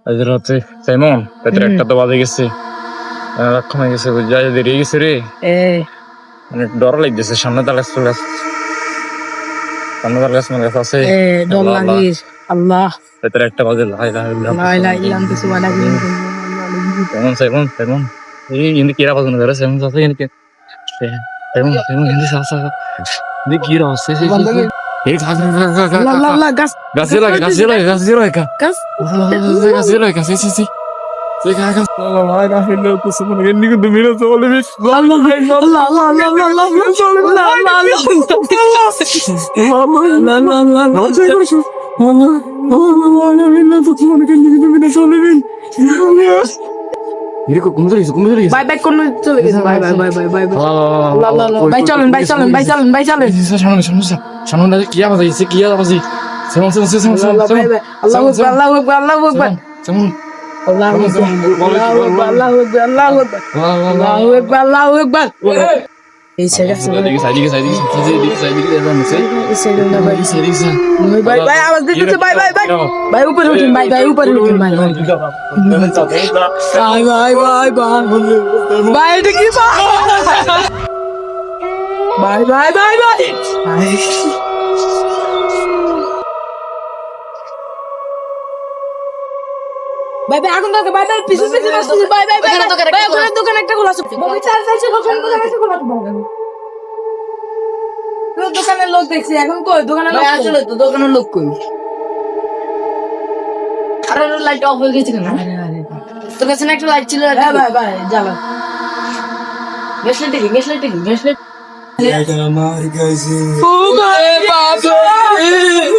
আজের রাতে সাইমন রাতের একটা তো বাজে গেছে রাক্ষণ হয়ে গেছে যাই দেরি গেছে রে মানে ডর লাগতেছে সামনে তার গাছ সামনে তার গাছ মানে আছে ডর লাগিস আল্লাহ রাতের একটা বাজে লাই লাই সাইমন সাইমন সাইমন এই ইন্দি কিরা বাজে না সাইমন আছে ইনকে সাইমন সাইমন ইন্দি সাসা ইন্দি কিরা আছে এই গাছ গাছ বাই বাই কোন চলে গেছে bye bye bye bye bye bye চলেন ভাই চলেন ভাই চলেন ভাই চলেন সামনে কি আওয়াজ হইছে কি আওয়াজ হইছে সেমন আল্লাহু আকবার আল্লাহু আকবার আল্লাহু আকবার সেমন আল্লাহু আকবার আল্লাহু আকবার আল্লাহু আকবার আল্লাহু আকবার এই সেটা সাইদিকে ভাই ভাই আওয়াজ দিতেছে ভাই ভাই ভাই ভাই উপরে উঠুন ভাই ভাই উপরে উঠুন ভাই ভাই ভাই ভাই ভাই এটা কি ভাই ভাই ভাই ভাই ভাই ভাই আগুন দাও ভাই ভাই পিছু পিছু আসছে ভাই ভাই ভাই দোকান একটা খোলা আছে ভাই চার চারছে দোকান একটা খোলা আছে তো দোকানের লোক দেখছি এখন কই দোকানের লোক আসলে তো দোকানের লোক কই আরে লাইট অফ হয়ে গেছে কেন তোর কাছে একটা লাইট ছিল হ্যাঁ ভাই ভাই জ্বালা গ্যাসলাইট আমার কাছে ও ভাই বাবা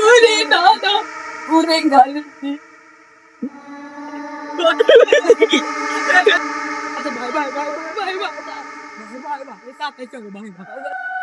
ওরে দাদা ওরে গালি ভাই ভাই ভাই ভাই ভাই ভাই ভাই ভাই ভাই